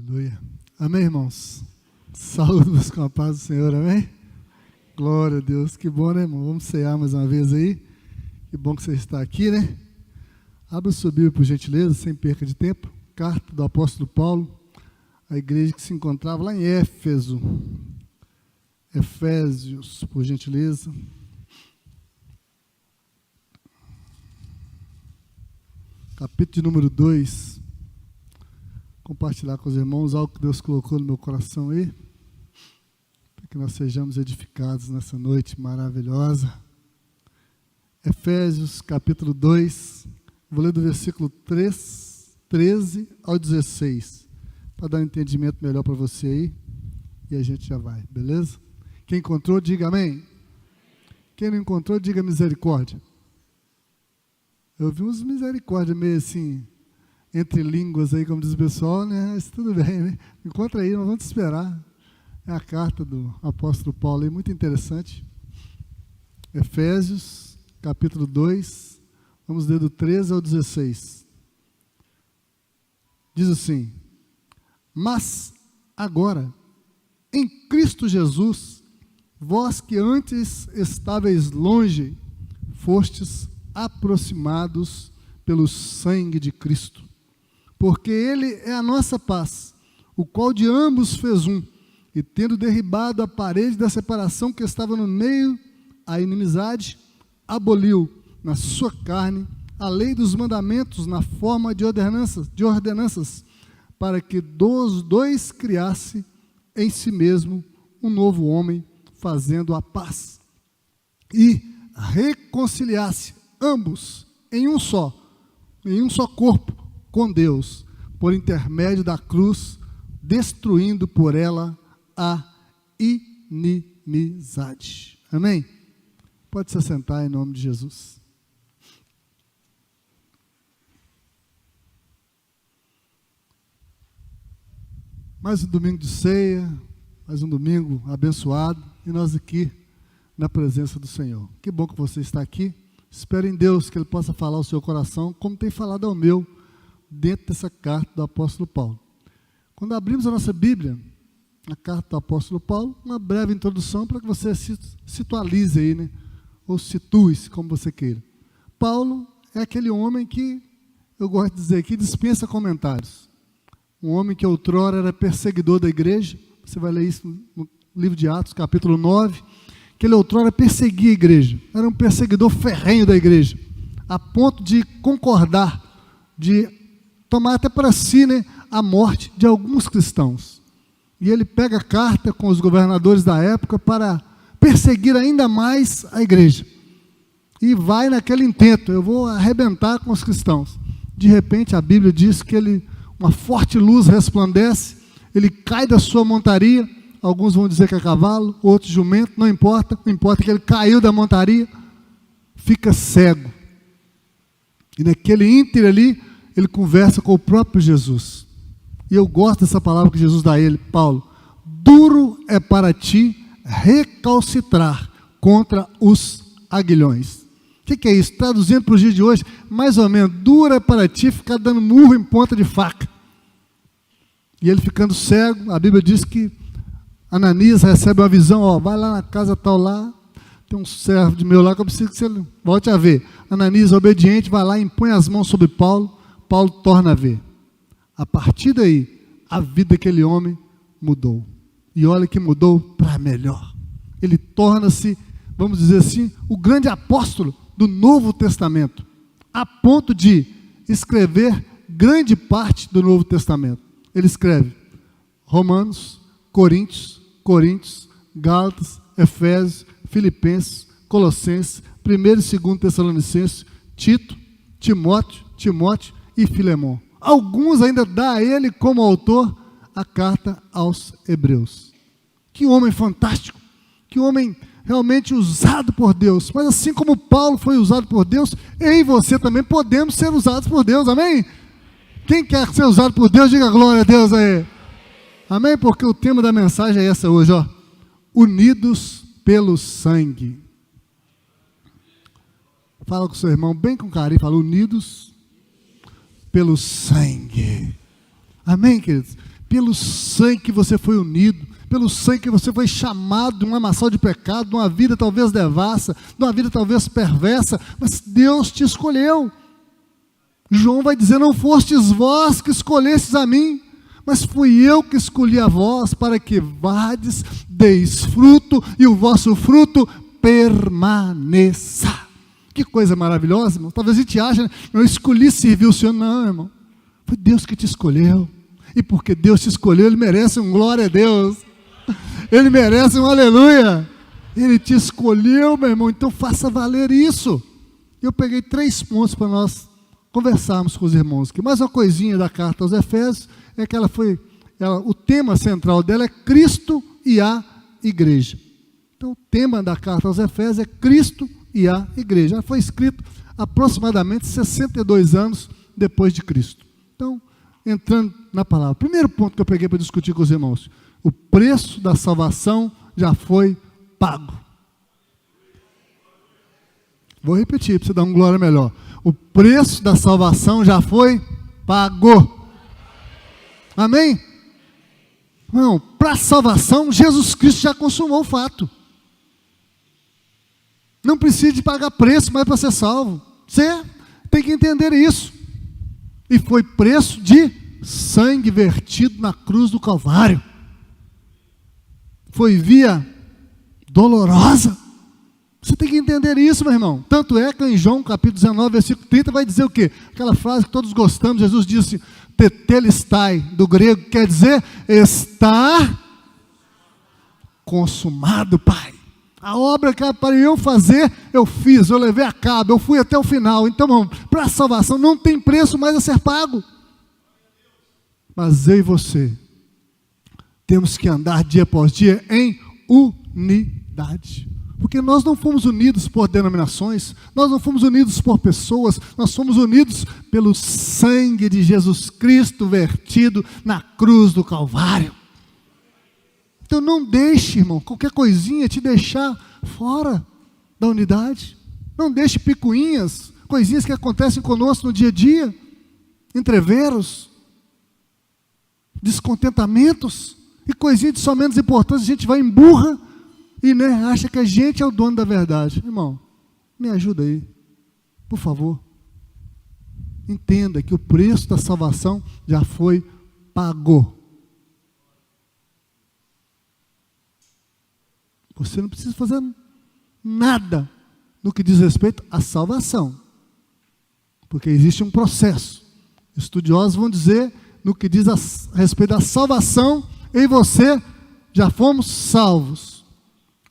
Aleluia. Amém, irmãos? Saúde-vos com a paz do Senhor, amém? Glória a Deus, que bom, né, irmão? Vamos cear mais uma vez aí. Que bom que você está aqui, né? Abra o seu Bíblia, por gentileza, sem perca de tempo. Carta do apóstolo Paulo, a igreja que se encontrava lá em Éfeso. Efésios, por gentileza. Capítulo de número 2. Compartilhar com os irmãos algo que Deus colocou no meu coração aí, para que nós sejamos edificados nessa noite maravilhosa. Efésios, capítulo 2, vou ler do versículo 13 ao 16, para dar um entendimento melhor para você aí, e a gente já vai, beleza? Quem encontrou, diga amém. Quem não encontrou, diga misericórdia. Eu vi uns misericórdia meio assim, entre línguas aí, como diz o pessoal, né? Mas tudo bem, né? Encontra aí, nós vamos te esperar. É a carta do apóstolo Paulo aí, muito interessante. Efésios, capítulo 2, vamos ler do 13 ao 16. Diz assim: mas agora, em Cristo Jesus, vós que antes estáveis longe, fostes aproximados pelo sangue de Cristo. Porque Ele é a nossa paz, o qual de ambos fez um, e tendo derribado a parede da separação que estava no meio, a inimizade, aboliu na sua carne a lei dos mandamentos na forma de ordenanças, para que dos dois criasse em si mesmo um novo homem, fazendo a paz, e reconciliasse ambos em um só corpo, com Deus, por intermédio da cruz, destruindo por ela a inimizade. Amém? Pode se assentar em nome de Jesus. Mais um domingo de ceia, mais um domingo abençoado, e nós aqui na presença do Senhor. Que bom que você está aqui. Espero em Deus que Ele possa falar ao seu coração, como tem falado ao meu, dentro dessa carta do apóstolo Paulo. Quando abrimos a nossa Bíblia, a carta do apóstolo Paulo, uma breve introdução para que você se situalize aí, né? Ou situe-se, como você queira. Paulo é aquele homem que, eu gosto de dizer aqui, dispensa comentários. Um homem que outrora era perseguidor da igreja, você vai ler isso no livro de Atos, capítulo 9, que ele outrora perseguia a igreja, era um perseguidor ferrenho da igreja, a ponto de concordar, de tomar até para si, né, a morte de alguns cristãos. E ele pega a carta com os governadores da época para perseguir ainda mais a igreja. E vai naquele intento, eu vou arrebentar com os cristãos. De repente a Bíblia diz que uma forte luz resplandece, ele cai da sua montaria, alguns vão dizer que é cavalo, outros jumento, não importa que ele caiu da montaria, fica cego. E naquele íntere ali, ele conversa com o próprio Jesus. E eu gosto dessa palavra que Jesus dá a ele, Paulo: duro é para ti recalcitrar contra os aguilhões. O que é isso? Traduzindo para os dias de hoje, mais ou menos, duro é para ti ficar dando murro em ponta de faca. E ele ficando cego, a Bíblia diz que Ananias recebe uma visão, vai lá na casa tal lá, tem um servo de meu lá que eu preciso que você volte a ver. Ananias, obediente, vai lá e impõe as mãos sobre Paulo, Paulo torna a ver. A partir daí, a vida daquele homem mudou. E olha que mudou para melhor. Ele torna-se, vamos dizer assim, o grande apóstolo do Novo Testamento, a ponto de escrever grande parte do Novo Testamento. Ele escreve Romanos, Coríntios, Gálatas, Efésios, Filipenses, Colossenses, 1º e 2º Tessalonicenses, Tito, Timóteo e Filemão. Alguns ainda dá a ele como autor a carta aos Hebreus. Que homem fantástico, que homem realmente usado por Deus. Mas assim como Paulo foi usado por Deus, eu e você também podemos ser usados por Deus, amém? Quem quer ser usado por Deus, diga glória a Deus aí. Amém? Porque o tema da mensagem é essa hoje, unidos pelo sangue. Fala com o seu irmão bem com carinho, fala unidos pelo sangue. Amém, queridos? pelo sangue que você foi unido, pelo sangue que você foi chamado de uma maçã de pecado, de uma vida talvez devassa, de uma vida talvez perversa, mas Deus te escolheu. João vai dizer: não fostes vós que escolhestes a mim, mas fui eu que escolhi a vós, para que vades, deis fruto, e o vosso fruto permaneça. Que coisa maravilhosa, irmão. Talvez a gente ache, né? Eu escolhi servir o Senhor. Não, irmão, foi Deus que te escolheu, e porque Deus te escolheu, Ele merece um glória a Deus, Ele merece um aleluia. Ele te escolheu, meu irmão, então faça valer isso. Eu peguei 3 pontos para nós conversarmos com os irmãos aqui. Mais uma coisinha da carta aos Efésios, é que o tema central dela é Cristo e a igreja. Então o tema da carta aos Efésios é Cristo e a igreja. Ela foi escrito aproximadamente 62 anos depois de Cristo. Então, entrando na palavra, primeiro ponto que eu peguei para discutir com os irmãos: o preço da salvação já foi pago. Vou repetir para você dar uma glória melhor. O preço da salvação já foi pago. Amém? Não, para a salvação, Jesus Cristo já consumou o fato. Não precisa de pagar preço mais para ser salvo. Você tem que entender isso. E foi preço de sangue vertido na cruz do Calvário. Foi via dolorosa. Você tem que entender isso, meu irmão. Tanto é que em João capítulo 19, versículo 30, vai dizer o quê? Aquela frase que todos gostamos. Jesus disse: tetelestai, do grego, quer dizer, está consumado, Pai. A obra que era para eu fazer, eu fiz, eu levei a cabo, eu fui até o final. Então, irmão, para a salvação não tem preço mais a ser pago. Mas eu e você temos que andar dia após dia em unidade. Porque nós não fomos unidos por denominações, nós não fomos unidos por pessoas, nós fomos unidos pelo sangue de Jesus Cristo vertido na cruz do Calvário. Então não deixe, irmão, qualquer coisinha te deixar fora da unidade. Não deixe picuinhas, coisinhas que acontecem conosco no dia a dia, entreveros, descontentamentos, e coisinhas de só menos importância, a gente vai emburra e acha que a gente é o dono da verdade. Irmão, me ajuda aí, por favor. Entenda que o preço da salvação já foi pago. Você não precisa fazer nada no que diz respeito à salvação, porque existe um processo. Estudiosos vão dizer, no que diz a respeito da salvação, eu e você já fomos salvos.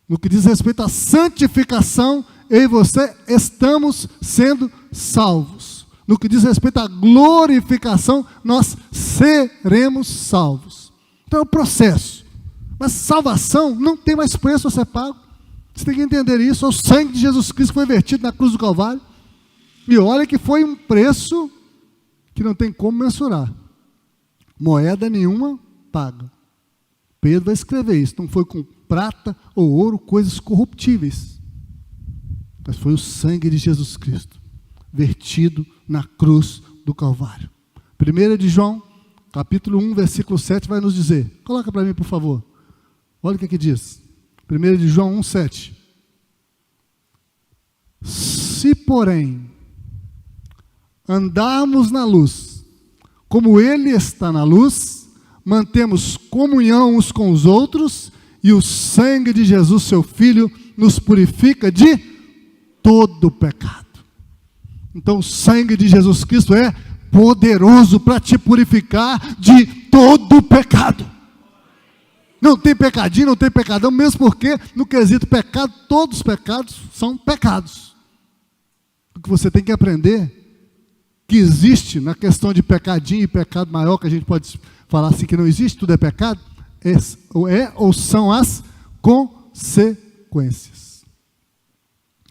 No que diz respeito à santificação, eu e você estamos sendo salvos. No que diz respeito à glorificação, nós seremos salvos. Então é o processo. Mas salvação não tem mais preço a ser pago. Você tem que entender isso. É o sangue de Jesus Cristo que foi vertido na cruz do Calvário. E olha que foi um preço que não tem como mensurar. Moeda nenhuma paga. Pedro vai escrever isso. Não foi com prata ou ouro, coisas corruptíveis. Mas foi o sangue de Jesus Cristo vertido na cruz do Calvário. 1 de João, capítulo 1, versículo 7, vai nos dizer. Coloca para mim, por favor. Olha o que diz. 1 de João 1, 7. Se, porém, andarmos na luz, como Ele está na luz, mantemos comunhão uns com os outros, e o sangue de Jesus, seu Filho, nos purifica de todo pecado. Então o sangue de Jesus Cristo é poderoso para te purificar de todo pecado. Não tem pecadinho, não tem pecadão, mesmo porque no quesito pecado, todos os pecados são pecados. O que você tem que aprender, que existe na questão de pecadinho e pecado maior, que a gente pode falar assim que não existe, tudo é pecado, ou são as consequências.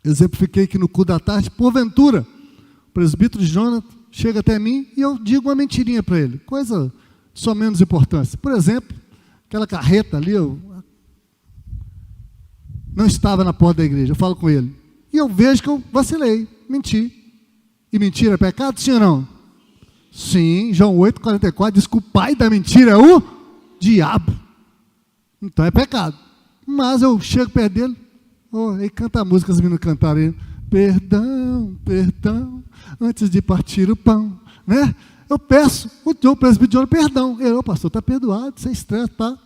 Exemplifiquei que no culto da tarde, porventura, o presbítero Jonathan chega até mim e eu digo uma mentirinha para ele, coisa de só menos importância. Por exemplo, aquela carreta ali, eu não estava na porta da igreja, eu falo com ele, e eu vejo que eu vacilei, menti. E mentira é pecado, sim ou não? Sim, João 8,44 diz que o pai da mentira é o diabo. Então é pecado. Mas eu chego perto dele, ele canta a música, as meninas cantaram aí. Perdão, perdão, antes de partir o pão, né? Eu peço, o presbiteriano, perdão. Ele, pastor, está perdoado, sem estresse, tá?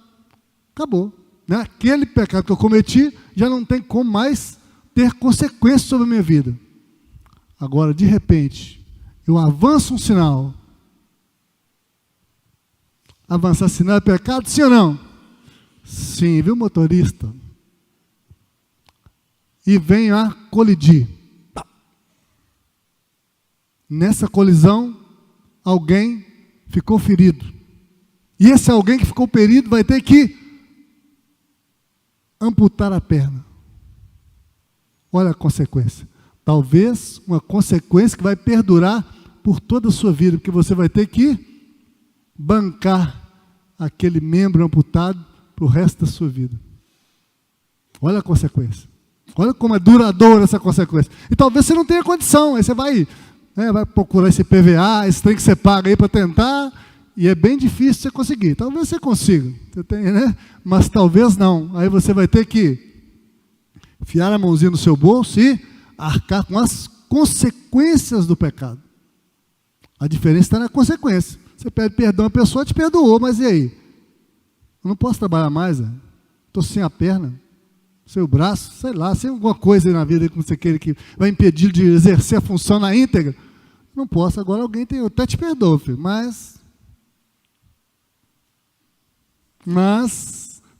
Acabou. Né? Aquele pecado que eu cometi, já não tem como mais ter consequências sobre a minha vida. Agora, de repente, eu avanço um sinal. Avançar sinal é pecado, sim ou não? Sim, viu, motorista? E venho a colidir. Nessa colisão, alguém ficou ferido. E esse alguém que ficou ferido vai ter que amputar a perna. Olha a consequência. Talvez uma consequência que vai perdurar por toda a sua vida, porque você vai ter que bancar aquele membro amputado para o resto da sua vida. Olha a consequência. Olha como é duradoura essa consequência. E talvez você não tenha condição, aí você vai procurar esse PVA, esse trem que você paga aí para tentar, e é bem difícil você conseguir. Talvez você consiga, você tem, né? Mas talvez não. Aí você vai ter que enfiar a mãozinha no seu bolso e arcar com as consequências do pecado. A diferença está na consequência. Você pede perdão, a pessoa te perdoou, mas e aí? Eu não posso trabalhar mais, estou sem a perna, sem o braço, sei lá, sem alguma coisa aí na vida que você queira que vai impedir de exercer a função na íntegra. Não posso, agora alguém tem, eu até te perdoo, filho, mas,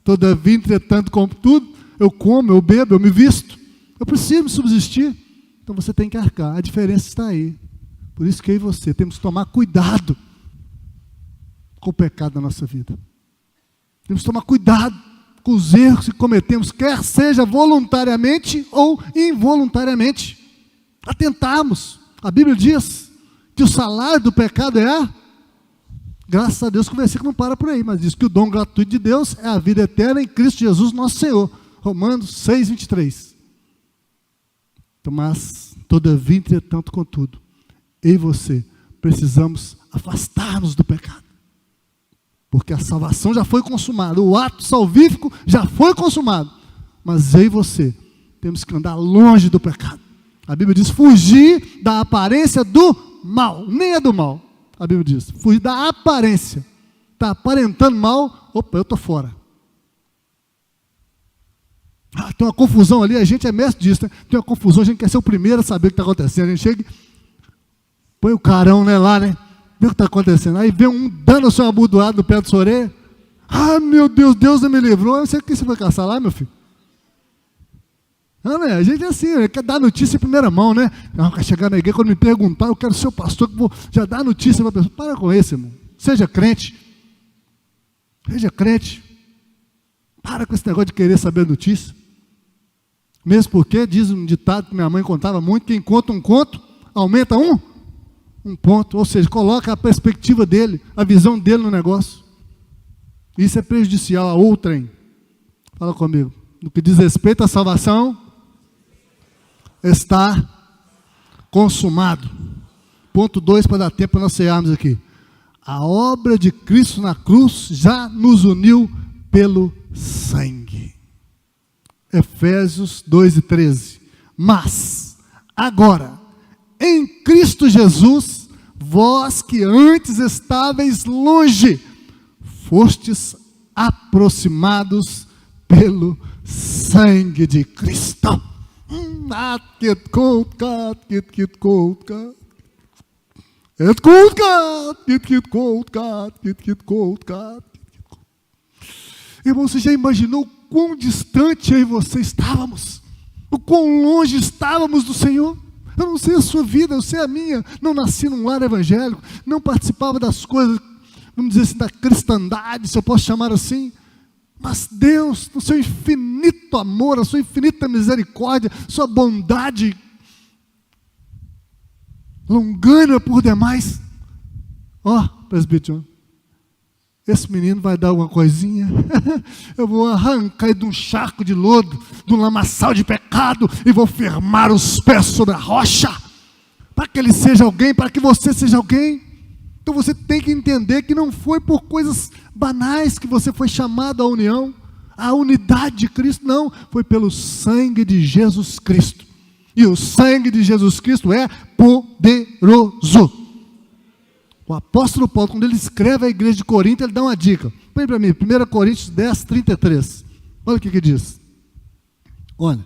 todavia, entretanto, como tudo, eu como, eu bebo, eu me visto, eu preciso me subsistir, então você tem que arcar, a diferença está aí. Por isso que eu e você temos que tomar cuidado com o pecado da nossa vida. Temos que tomar cuidado com os erros que cometemos, quer seja voluntariamente ou involuntariamente. Atentarmos. A Bíblia diz que o salário do pecado é graças a Deus que o versículo não para por aí, mas diz que o dom gratuito de Deus é a vida eterna em Cristo Jesus nosso Senhor. Romanos 6, 23. Mas, todavia, entretanto, contudo, eu e você precisamos afastar-nos do pecado. Porque a salvação já foi consumada, o ato salvífico já foi consumado. Mas eu e você temos que andar longe do pecado. A Bíblia diz, fugir da aparência do mal, nem é do mal. A Bíblia diz, fugir da aparência. Está aparentando mal, opa, eu estou fora. Tem uma confusão ali, a gente é mestre disso, né? Tem uma confusão, a gente quer ser o primeiro a saber o que está acontecendo. A gente chega, põe o carão, né, lá, né? Vê o que está acontecendo. Aí vem um dando o seu abordoado no pé do sua orelha. Ah, meu Deus, Deus não me livrou. Você que você foi caçar lá, meu filho? Não, né? A gente é assim, quer dar notícia em primeira mão, né? Não, quer chegar na igreja, quando me perguntar, eu quero ser o pastor que vou já dar notícia para a pessoa. Para com isso, irmão. Seja crente. Seja crente. Para com esse negócio de querer saber notícia. Mesmo porque, diz um ditado que minha mãe contava muito, quem conta um conto, aumenta um ponto. Ou seja, coloca a perspectiva dele, a visão dele no negócio. Isso é prejudicial a outrem. Fala comigo. No que diz respeito à salvação, está consumado. Ponto 2, para dar tempo para nós cearmos aqui. A obra de Cristo na cruz já nos uniu pelo sangue. Efésios 2:13. Mas, agora, em Cristo Jesus, vós que antes estáveis longe, fostes aproximados pelo sangue de Cristo. Irmão, você já imaginou o quão distante eu e você estávamos? O quão longe estávamos do Senhor? Eu não sei a sua vida, eu sei a minha. Não nasci num lar evangélico, não participava das coisas, vamos dizer assim, da cristandade, se eu posso chamar assim. Mas Deus, no seu infinito amor, a sua infinita misericórdia, sua bondade longânima por demais. Presbítero, esse menino vai dar alguma coisinha, eu vou arrancar ele de um charco de lodo, de um lamaçal de pecado, e vou firmar os pés sobre a rocha, para que ele seja alguém, para que você seja alguém. Então você tem que entender que não foi por coisas banais que você foi chamado à união, à unidade de Cristo. Não, foi pelo sangue de Jesus Cristo. E o sangue de Jesus Cristo é poderoso. O apóstolo Paulo, quando ele escreve à igreja de Corinto, ele dá uma dica. Põe para mim, 1 Coríntios 10, 33. Olha o que diz. Olha.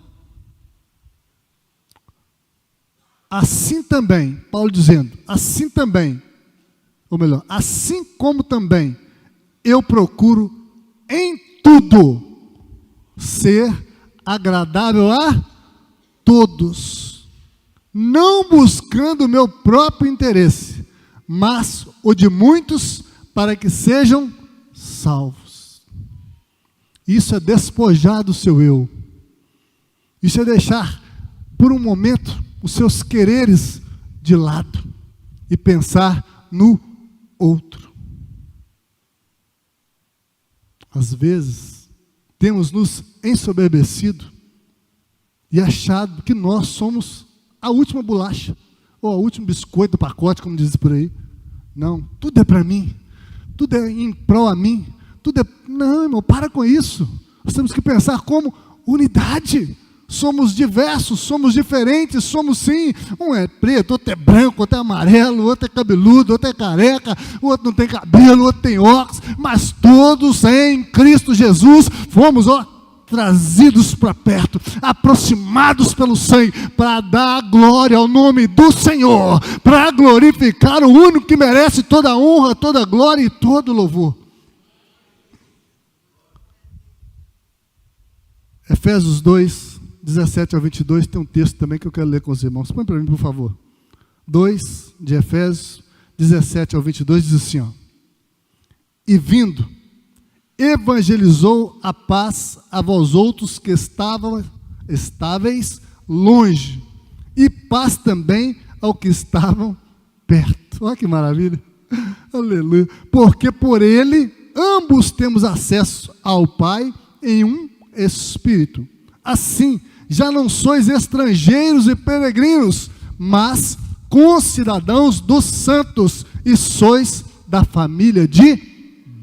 Assim também, Paulo dizendo, assim também, ou melhor, assim como também eu procuro em tudo ser agradável a todos, não buscando o meu próprio interesse, mas o de muitos, para que sejam salvos. Isso é despojar do seu eu. Isso é deixar, por um momento, os seus quereres de lado e pensar no outro. Às vezes, temos nos ensoberbecido e achado que nós somos a última bolacha, ou o último biscoito do pacote, como diz por aí. Não, tudo é para mim, tudo é em prol a mim, tudo é... Não, irmão, para com isso. Nós temos que pensar como unidade. Somos diversos, somos diferentes, somos sim, um é preto, outro é branco, outro é amarelo, outro é cabeludo, outro é careca, outro não tem cabelo, outro tem óculos, mas todos em Cristo Jesus fomos, trazidos para perto, aproximados pelo sangue, para dar glória ao nome do Senhor, para glorificar o único que merece toda a honra, toda a glória e todo o louvor. Efésios 2, 17 ao 22, tem um texto também que eu quero ler com os irmãos. Põe para mim, por favor. 2 de Efésios, 17 ao 22, diz assim, ó. E vindo, evangelizou a paz a vós outros que estáveis longe, e paz também ao que estavam perto. Olha que maravilha. Aleluia. Porque por ele, ambos temos acesso ao Pai em um Espírito. Assim, já não sois estrangeiros e peregrinos, mas concidadãos dos santos, e sois da família de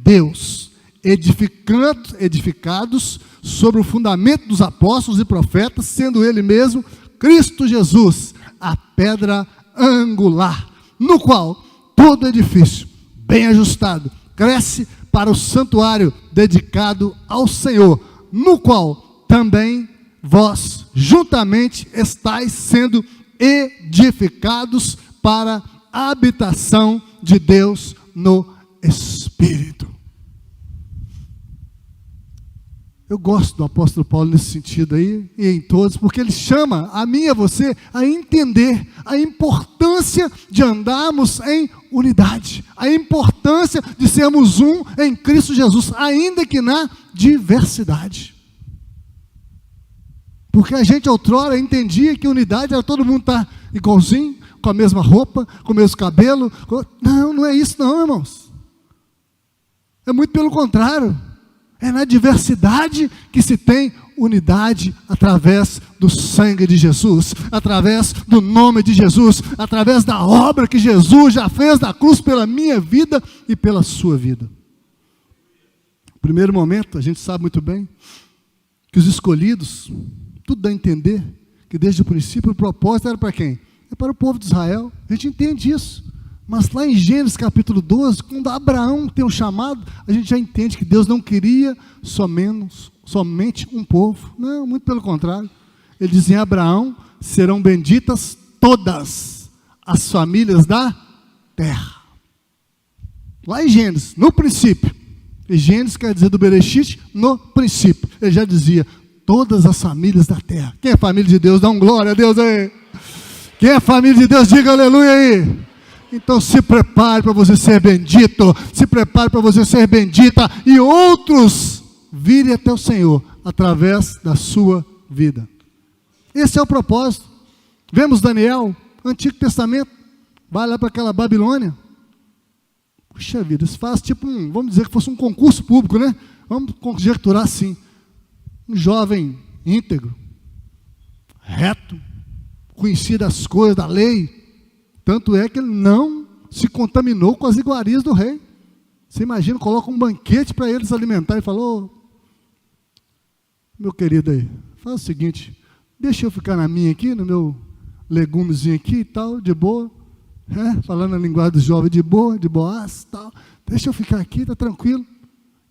Deus, edificados sobre o fundamento dos apóstolos e profetas, sendo ele mesmo, Cristo Jesus, a pedra angular, no qual todo edifício, bem ajustado, cresce para o santuário dedicado ao Senhor, no qual também vós juntamente estáis sendo edificados para a habitação de Deus no Espírito. Eu gosto do apóstolo Paulo nesse sentido aí, e em todos, porque ele chama a mim e a você a entender a importância de andarmos em unidade, a importância de sermos um em Cristo Jesus, ainda que na diversidade. Porque a gente outrora entendia que unidade era todo mundo estar igualzinho, com a mesma roupa, com o mesmo cabelo. Não, não é isso não, irmãos. É muito pelo contrário. É na diversidade que se tem unidade através do sangue de Jesus, através do nome de Jesus, através da obra que Jesus já fez na cruz pela minha vida e pela sua vida. No primeiro momento, a gente sabe muito bem que os escolhidos, tudo dá a entender que desde o princípio o propósito era para quem? É para o povo de Israel. A gente entende isso. Mas lá em Gênesis capítulo 12, quando Abraão tem um chamado, a gente já entende que Deus não queria somente um povo. Não, muito pelo contrário. Ele diz em Abraão, serão benditas todas as famílias da terra. Lá em Gênesis, no princípio. E Gênesis quer dizer do Bereshit, no princípio. Ele já dizia, todas as famílias da terra. Quem é família de Deus, dá um glória a Deus aí. Quem é família de Deus, diga aleluia aí. Então se prepare para você ser bendito, se prepare para você ser bendita, e outros virem até o Senhor, através da sua vida. Esse é o propósito. Vemos Daniel, Antigo Testamento, vai lá para aquela Babilônia. Puxa vida, isso faz tipo vamos dizer que fosse um concurso público, né? Vamos conjecturar assim. Um jovem íntegro, reto, conhecia das coisas da lei, tanto é que ele não se contaminou com as iguarias do rei. Você imagina, coloca um banquete para eles alimentar e falou, meu querido aí, faz o seguinte, deixa eu ficar na minha aqui, no meu legumezinho aqui e tal, de boa, falando a linguagem do jovem, de boas, tal, deixa eu ficar aqui, tá tranquilo,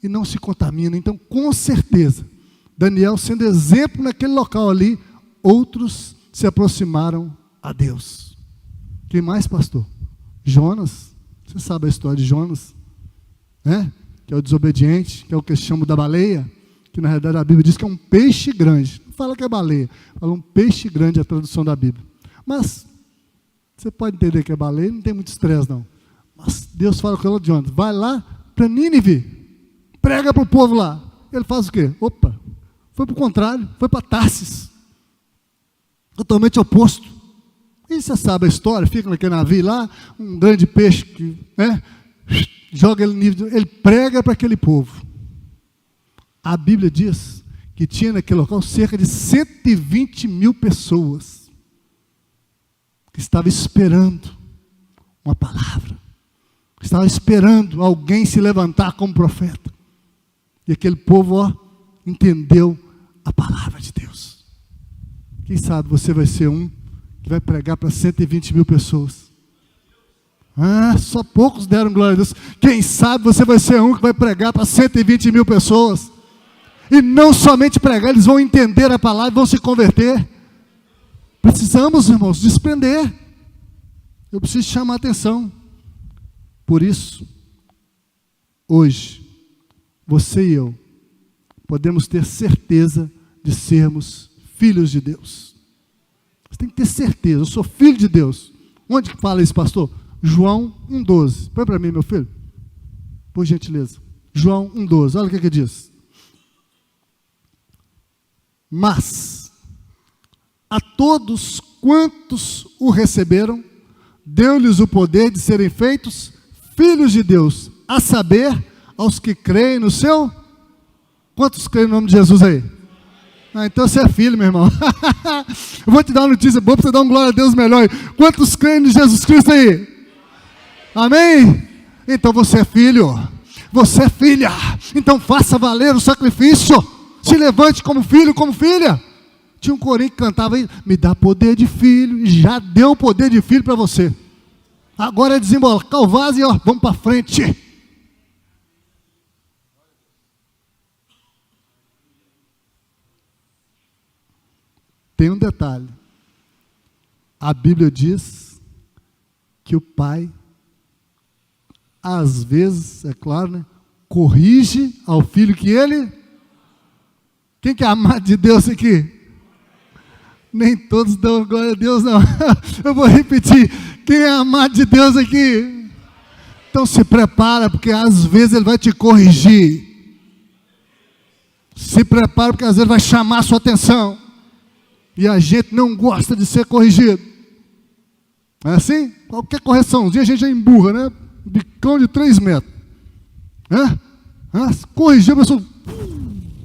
e não se contamina. Então, com certeza, Daniel sendo exemplo naquele local ali, outros se aproximaram a Deus. Quem mais, pastor? Jonas, você sabe a história de Jonas, que é o desobediente, que é o que chamam da baleia, que na realidade a Bíblia diz que é um peixe grande, não fala que é baleia, fala um peixe grande, a tradução da Bíblia, mas você pode entender que é baleia, não tem muito estresse não, mas Deus fala com ele, Jonas, vai lá para Nínive, prega para o povo lá, ele faz o quê? Opa, foi para o contrário, foi para Tarsis, totalmente oposto, e você sabe a história, fica naquele navio lá, um grande peixe que, joga ele nível, ele prega para aquele povo. A Bíblia diz que tinha naquele local cerca de 120 mil pessoas que estavam esperando uma palavra, que estavam esperando alguém se levantar como profeta. E aquele povo, entendeu a palavra de Deus. Quem sabe você vai ser um que vai pregar para 120 mil pessoas. Só poucos deram glória a Deus. Quem sabe você vai ser um que vai pregar para 120 mil pessoas. E não somente pregar, eles vão entender a palavra e vão se converter. Precisamos, irmãos, desprender. Eu preciso chamar a atenção. Por isso, hoje, você e eu podemos ter certeza de sermos filhos de Deus. Você tem que ter certeza, eu sou filho de Deus. Onde que fala isso, pastor? João 1,12. Põe para mim, meu filho. Por gentileza. João 1,12. Olha o que diz. Mas a todos quantos o receberam, deu-lhes o poder de serem feitos filhos de Deus, a saber, aos que creem no seu... Quantos creem no nome de Jesus aí? Então você é filho, meu irmão. Eu vou te dar uma notícia boa para você dar uma glória a Deus melhor. Quantos creem em Jesus Cristo aí? Amém? Então você é filho, você é filha, então faça valer o sacrifício, se levante como filho, como filha. Tinha um corinho que cantava aí, me dá poder de filho, e já deu poder de filho para você. Agora é desembolocar o vaso e vamos para frente. Tem um detalhe, a Bíblia diz que o pai, às vezes, é claro, corrige ao filho que ele... Quem que é amado de Deus aqui? Nem todos dão glória a Deus, não. Eu vou repetir. Quem é amado de Deus aqui? Então se prepara, porque às vezes ele vai te corrigir. Se prepara, porque às vezes vai chamar a sua atenção. E a gente não gosta de ser corrigido. Não é assim? Qualquer correçãozinha a gente já emburra, né? Bicão de 3 metros. Corrigiu a pessoa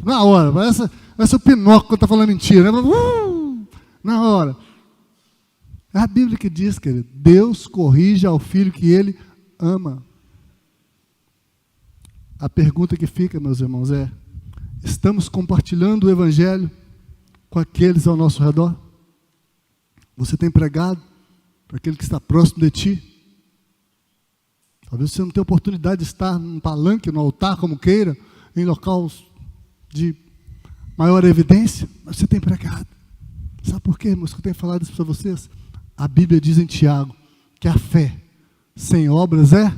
na hora. Parece o Pinóquio quando está falando mentira, né? Na hora. É a Bíblia que diz, querido, Deus corrige ao filho que ele ama. A pergunta que fica, meus irmãos, é: estamos compartilhando o Evangelho com aqueles ao nosso redor? Você tem pregado para aquele que está próximo de ti? Talvez você não tenha oportunidade de estar num palanque, no altar, como queira, em locais de maior evidência, mas você tem pregado. Sabe por quê, irmãos, que eu tenho falado isso para vocês? A Bíblia diz em Tiago que a fé sem obras é...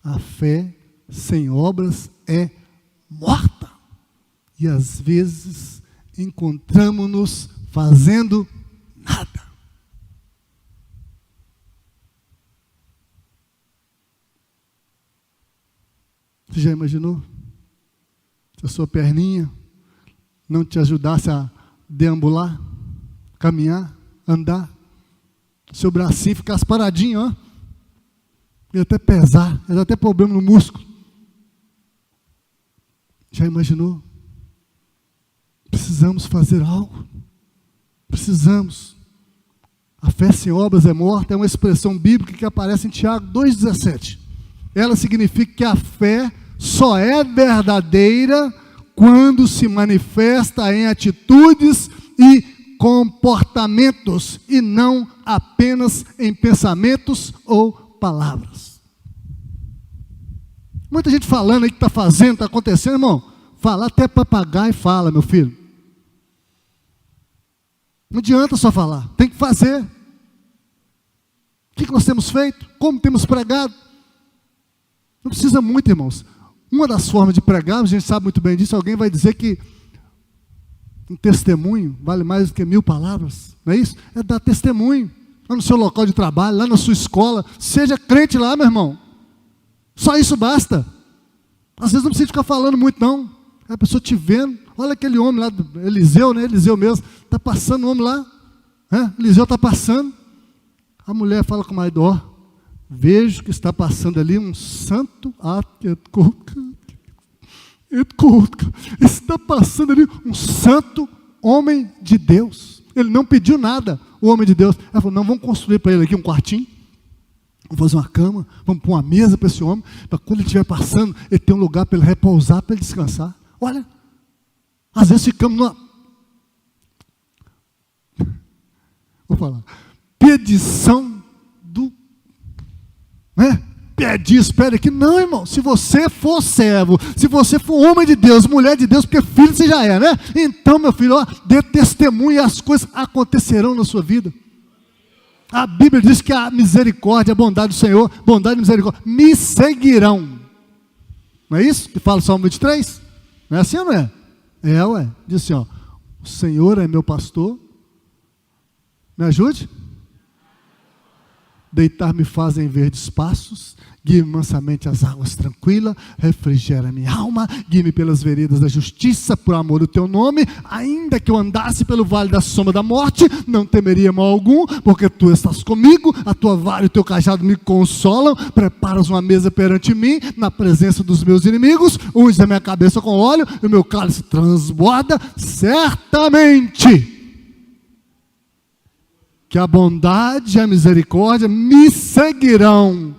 A fé sem obras é morta. E às vezes encontramos-nos fazendo nada. Você já imaginou? Se a sua perninha não te ajudasse a deambular, caminhar, andar, seu bracinho ficasse paradinho, ó, ia até pesar, ia dar até problema no músculo. Já imaginou? Precisamos fazer algo. Precisamos. A fé sem obras é morta, é uma expressão bíblica que aparece em Tiago 2,17. Ela significa que a fé só é verdadeira quando se manifesta em atitudes e comportamentos, e não apenas em pensamentos ou palavras. Muita gente falando aí que está fazendo, está acontecendo, irmão. Fala até papagaio e fala, meu filho. Não adianta só falar, tem que fazer. O que nós temos feito? Como temos pregado? Não precisa muito, irmãos. Uma das formas de pregar, a gente sabe muito bem disso, alguém vai dizer que um testemunho vale mais do que 1000 palavras, não é isso? É dar testemunho, lá no seu local de trabalho, lá na sua escola, seja crente lá, meu irmão. Só isso basta. Às vezes não precisa ficar falando muito, não. É a pessoa te vendo, olha aquele homem lá, Eliseu, né? Eliseu mesmo, está passando o homem lá, Eliseu está passando, a mulher fala com o marido, ó, vejo que está passando ali um santo está passando ali um santo homem de Deus. Ele não pediu nada, o homem de Deus. Ela falou, não, vamos construir para ele aqui um quartinho, vamos fazer uma cama, vamos pôr uma mesa para esse homem, para quando ele estiver passando, ele ter um lugar para ele repousar, para ele descansar. Olha, às vezes ficamos numa, vou falar, pedição do, pede isso, pede aqui. Não, irmão, se você for servo, se você for homem de Deus, mulher de Deus, porque filho você já é, né? Então, meu filho, ó, dê testemunho e as coisas acontecerão na sua vida. A Bíblia diz que a misericórdia, a bondade do Senhor, bondade e misericórdia, me seguirão. Não é isso que fala o Salmo 23? Não é assim ou não é? É, ué. Diz assim, ó, o Senhor é meu pastor, me ajude? Deitar-me faz em verdes passos, guie-me mansamente às águas tranquilas, refrigera minha alma, guie-me pelas veredas da justiça, por amor do teu nome. Ainda que eu andasse pelo vale da sombra da morte, não temeria mal algum, porque tu estás comigo, a tua vara e o teu cajado me consolam. Preparas uma mesa perante mim, na presença dos meus inimigos, unges a minha cabeça com óleo, e o meu cálice transborda. Certamente que a bondade e a misericórdia me seguirão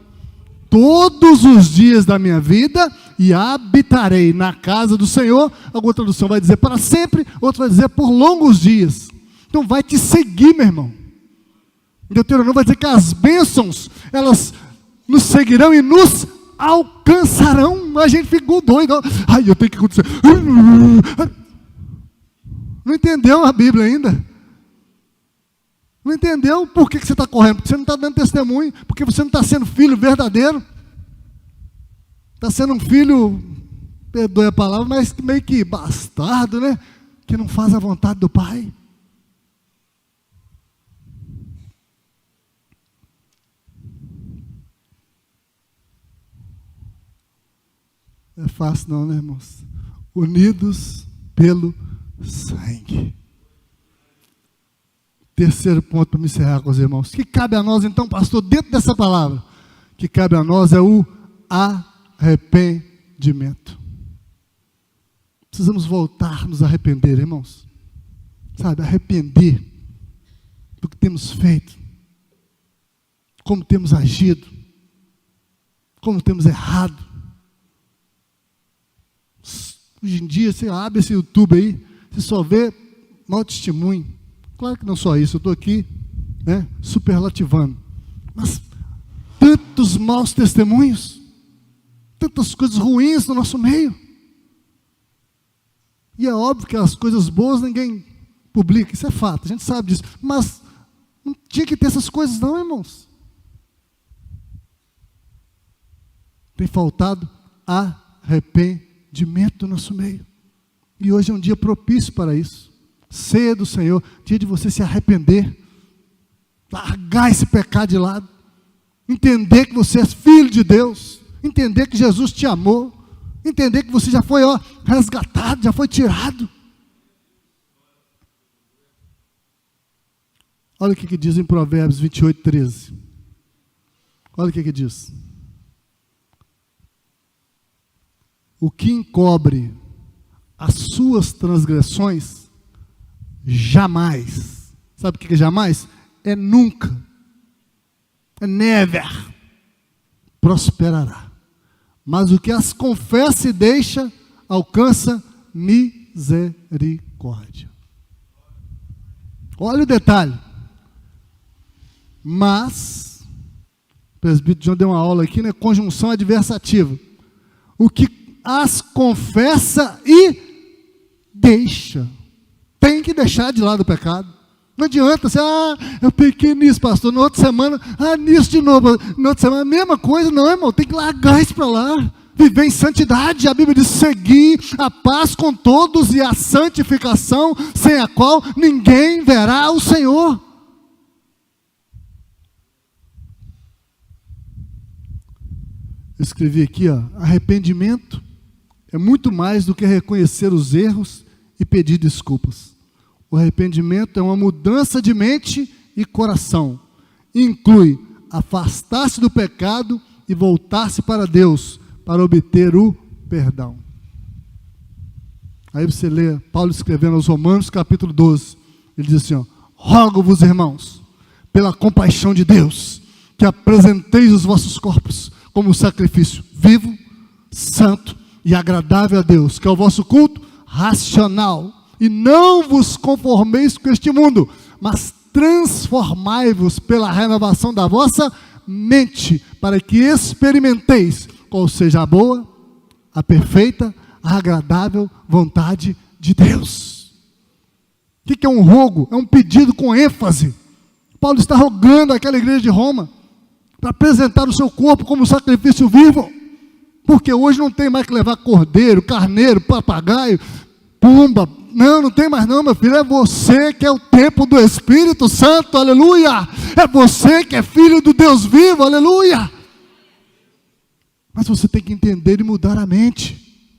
todos os dias da minha vida, e habitarei na casa do Senhor. Alguma tradução vai dizer para sempre, outra vai dizer por longos dias. Então vai te seguir, meu irmão. Deuteronômio vai dizer que as bênçãos, elas nos seguirão e nos alcançarão. A gente ficou doido. Ai, eu tenho que acontecer. Não entendeu a Bíblia ainda? Não entendeu por que você está correndo? Porque você não está dando testemunho, porque você não está sendo filho verdadeiro, está sendo um filho, perdoe a palavra, mas meio que bastardo, né? Que não faz a vontade do Pai. Não é fácil não, né, irmãos? Unidos pelo sangue. Terceiro ponto para me encerrar com os irmãos. O que cabe a nós então, pastor, dentro dessa palavra? O que cabe a nós é o arrependimento. Precisamos voltar a nos arrepender, irmãos. Sabe, arrepender do que temos feito, como temos agido, como temos errado. Hoje em dia, você abre esse YouTube aí, você só vê mau testemunho. Claro que não só isso, eu estou aqui, superlativando. Mas tantos maus testemunhos, tantas coisas ruins no nosso meio. E é óbvio que as coisas boas ninguém publica, isso é fato, a gente sabe disso. Mas não tinha que ter essas coisas não, irmãos. Tem faltado arrependimento no nosso meio. E hoje é um dia propício para isso. Ceia do Senhor, dia de você se arrepender, largar esse pecado de lado, entender que você é filho de Deus, entender que Jesus te amou, entender que você já foi resgatado, já foi tirado. Olha o que diz em Provérbios 28:13. Olha o que diz. O que encobre as suas transgressões, jamais, sabe o que é jamais? É nunca, é never, prosperará. mas o que as confessa e deixa, alcança misericórdia. Olha o detalhe. Mas, o presbítero João deu uma aula aqui, né? Conjunção adversativa. O que as confessa e deixa. Tem que deixar de lado o pecado. Não adianta você, eu pequei nisso, pastor, na outra semana, nisso de novo, na outra semana, a mesma coisa, não, irmão, tem que largar isso para lá, viver em santidade. A Bíblia diz: seguir a paz com todos e a santificação, sem a qual ninguém verá o Senhor. Eu escrevi aqui, arrependimento é muito mais do que reconhecer os erros e pedir desculpas. O arrependimento é uma mudança de mente e coração. Inclui afastar-se do pecado e voltar-se para Deus, para obter o perdão. Aí você lê Paulo escrevendo aos Romanos, capítulo 12. Ele diz assim, rogo-vos, irmãos, pela compaixão de Deus, que apresenteis os vossos corpos como sacrifício vivo, santo e agradável a Deus, que é o vosso culto racional. E não vos conformeis com este mundo, mas transformai-vos pela renovação da vossa mente, para que experimenteis qual seja a boa, a perfeita, a agradável vontade de Deus. O que é um rogo? É um pedido com ênfase. Paulo está rogando àquela igreja de Roma para apresentar o seu corpo como sacrifício vivo, porque hoje não tem mais que levar cordeiro, carneiro, papagaio, pomba. Não tem mais não, meu filho. É você que é o templo do Espírito Santo, aleluia. É você que é filho do Deus vivo, aleluia. Mas você tem que entender e mudar a mente.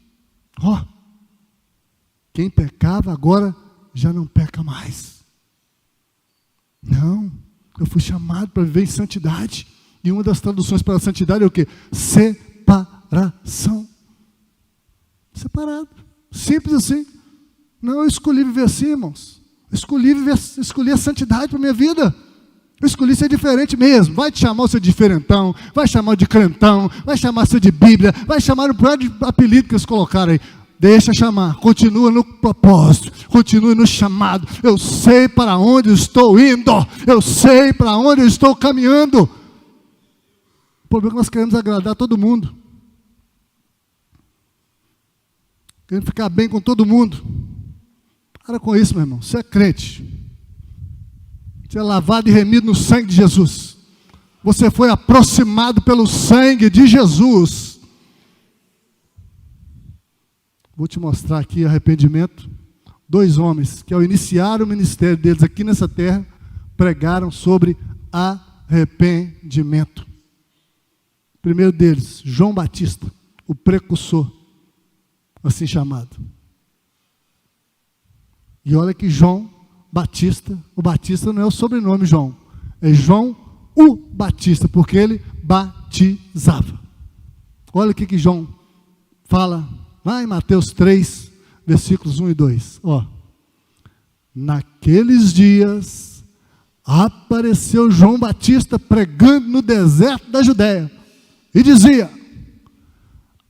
Quem pecava agora já não peca mais. Não, eu fui chamado para viver em santidade. E uma das traduções para a santidade é o quê? Separação. Separado, simples assim. Não, eu escolhi viver assim, irmãos. Eu escolhi a santidade para a minha vida. Eu escolhi ser diferente mesmo. Vai te chamar o seu diferentão, vai chamar de crentão, vai chamar você de Bíblia, vai chamar o pior apelido que eles colocaram aí. Deixa chamar, continua no propósito, continue no chamado. Eu sei para onde eu estou indo, eu sei para onde eu estou caminhando. O problema é que nós queremos agradar todo mundo. Queremos ficar bem com todo mundo. Para com isso, meu irmão. Você é crente. Você é lavado e remido no sangue de Jesus. Você foi aproximado pelo sangue de Jesus. Vou te mostrar aqui arrependimento. 2 homens que ao iniciar o ministério deles aqui nessa terra, pregaram sobre arrependimento. O primeiro deles, João Batista, o precursor, assim chamado. E olha que João Batista, o Batista não é o sobrenome João, é João o Batista, porque ele batizava. Olha o que João fala lá em Mateus 3, versículos 1 e 2. Naqueles dias apareceu João Batista pregando no deserto da Judéia e dizia: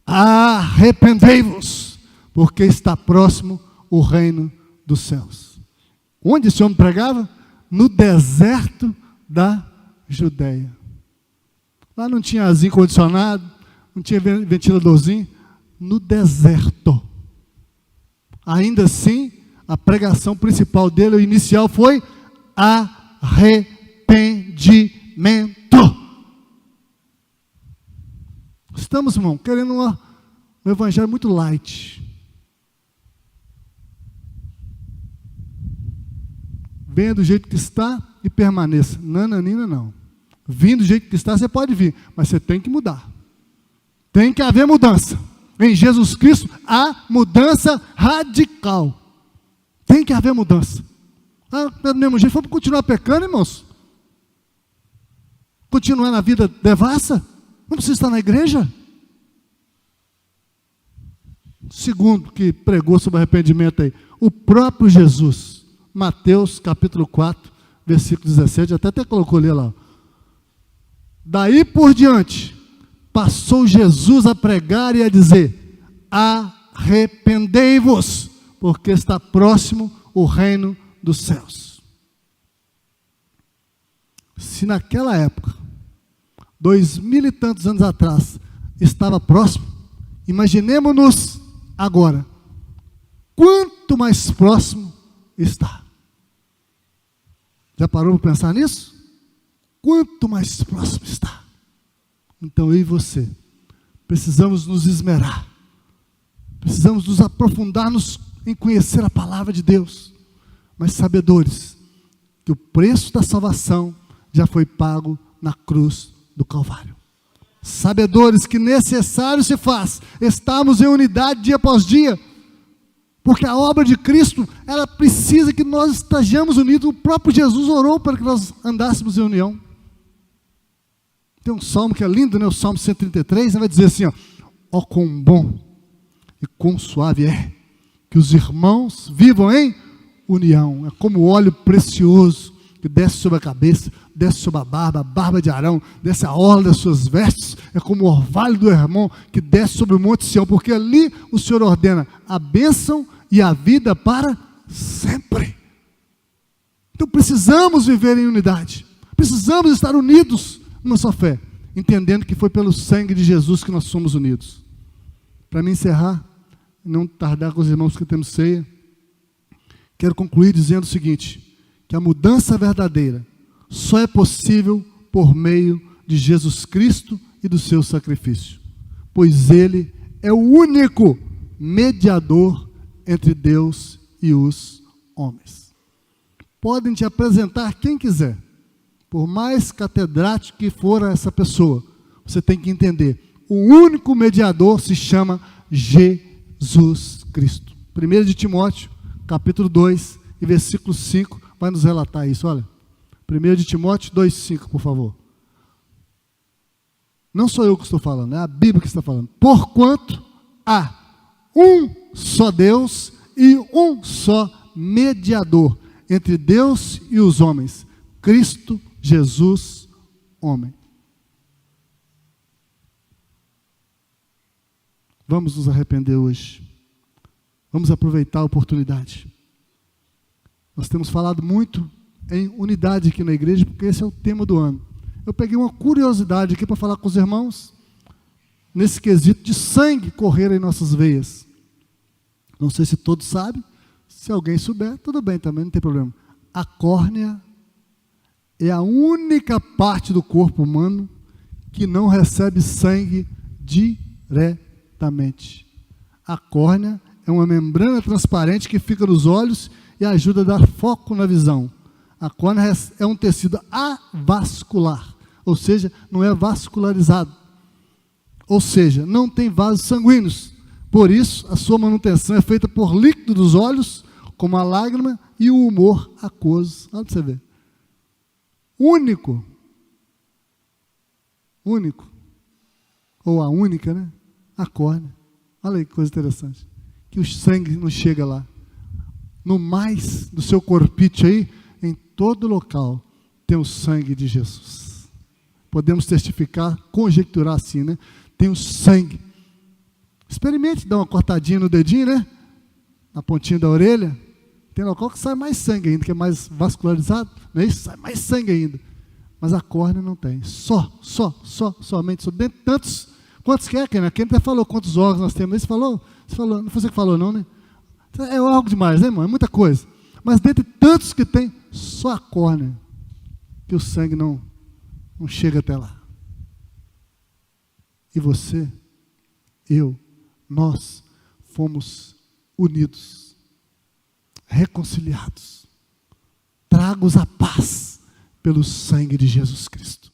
arrependei-vos, porque está próximo o reino dos céus. Onde esse homem pregava? No deserto da Judéia. Lá não tinha arzinho condicionado, não tinha ventiladorzinho. No deserto. Ainda assim, a pregação principal dele, o inicial, foi arrependimento. Estamos, irmão, querendo um evangelho muito light. Venha do jeito que está e permaneça. Nananina não. Vindo do jeito que está, você pode vir, mas você tem que mudar. Tem que haver mudança. Em Jesus Cristo há mudança radical. Tem que haver mudança. Do mesmo jeito, vamos continuar pecando, irmãos? Continuar na vida devassa? Não precisa estar na igreja? Segundo que pregou sobre arrependimento aí, o próprio Jesus. Mateus capítulo 4, versículo 17, até colocou ali lá. Daí por diante, passou Jesus a pregar e a dizer: arrependei-vos, porque está próximo o reino dos céus. Se naquela época, 2000 e tantos anos atrás, estava próximo, imaginemos-nos agora, quanto mais próximo está. Já parou para pensar nisso? Quanto mais próximo está. Então eu e você precisamos nos esmerar, precisamos nos aprofundar em conhecer a palavra de Deus, mas sabedores que o preço da salvação já foi pago na cruz do Calvário. Sabedores que necessário se faz estarmos em unidade dia após dia, porque a obra de Cristo, ela precisa que nós estejamos unidos. O próprio Jesus orou para que nós andássemos em união. Tem um salmo que é lindo, né? O Salmo 133, vai dizer assim, ó quão bom e quão suave é que os irmãos vivam em união. É como óleo precioso que desce sobre a cabeça, desce sobre a barba de Arão, desce a orla das suas vestes. É como o orvalho do Hermon que desce sobre o monte Sião, porque ali o Senhor ordena a bênção e a vida para sempre. Então precisamos viver em unidade, precisamos estar unidos numa só fé, entendendo que foi pelo sangue de Jesus que nós somos unidos. Para me encerrar, não tardar com os irmãos que temos ceia, quero concluir dizendo o seguinte: que a mudança verdadeira só é possível por meio de Jesus Cristo e do seu sacrifício, pois Ele é o único mediador entre Deus e os homens. Podem te apresentar quem quiser, por mais catedrático que for essa pessoa, você tem que entender, o único mediador se chama Jesus Cristo. 1 de Timóteo, capítulo 2, e versículo 5, vai nos relatar isso, olha. 1 de Timóteo 2,5, por favor. Não sou eu que estou falando, é a Bíblia que está falando. Porquanto há um só Deus e um só mediador entre Deus e os homens, Cristo Jesus, homem. Vamos nos arrepender hoje. Vamos aproveitar a oportunidade. Nós temos falado muito em unidade aqui na igreja, porque esse é o tema do ano. Eu peguei uma curiosidade aqui para falar com os irmãos, nesse quesito de sangue correr em nossas veias. Não sei se todos sabem, se alguém souber, tudo bem também, não tem problema. A córnea é a única parte do corpo humano que não recebe sangue diretamente. A córnea é uma membrana transparente que fica nos olhos e ajuda a dar foco na visão. A córnea é um tecido avascular, ou seja, não é vascularizado. Ou seja, não tem vasos sanguíneos. Por isso, a sua manutenção é feita por líquido dos olhos, como a lágrima e o humor aquoso. Olha para você ver. Único, ou a única, né? A córnea. Olha aí que coisa interessante. Que o sangue não chega lá. No mais do seu corpite aí, em todo local, tem o sangue de Jesus. Podemos testificar, conjecturar assim, né? Tem o sangue. Experimente dar uma cortadinha no dedinho, né? Na pontinha da orelha. Tem local que sai mais sangue ainda, que é mais vascularizado, não é isso? Sai mais sangue ainda. Mas a córnea não tem. Somente. Dentro de tantos. Quantos que é, Kenneth? Quem até falou quantos órgãos nós temos? Você falou? Não foi você que falou, não, né? É algo demais, né, irmão? É muita coisa. Mas dentre tantos que tem, só a córnea, que o sangue não chega até lá. E você, eu, nós fomos unidos, reconciliados, tragos à paz pelo sangue de Jesus Cristo.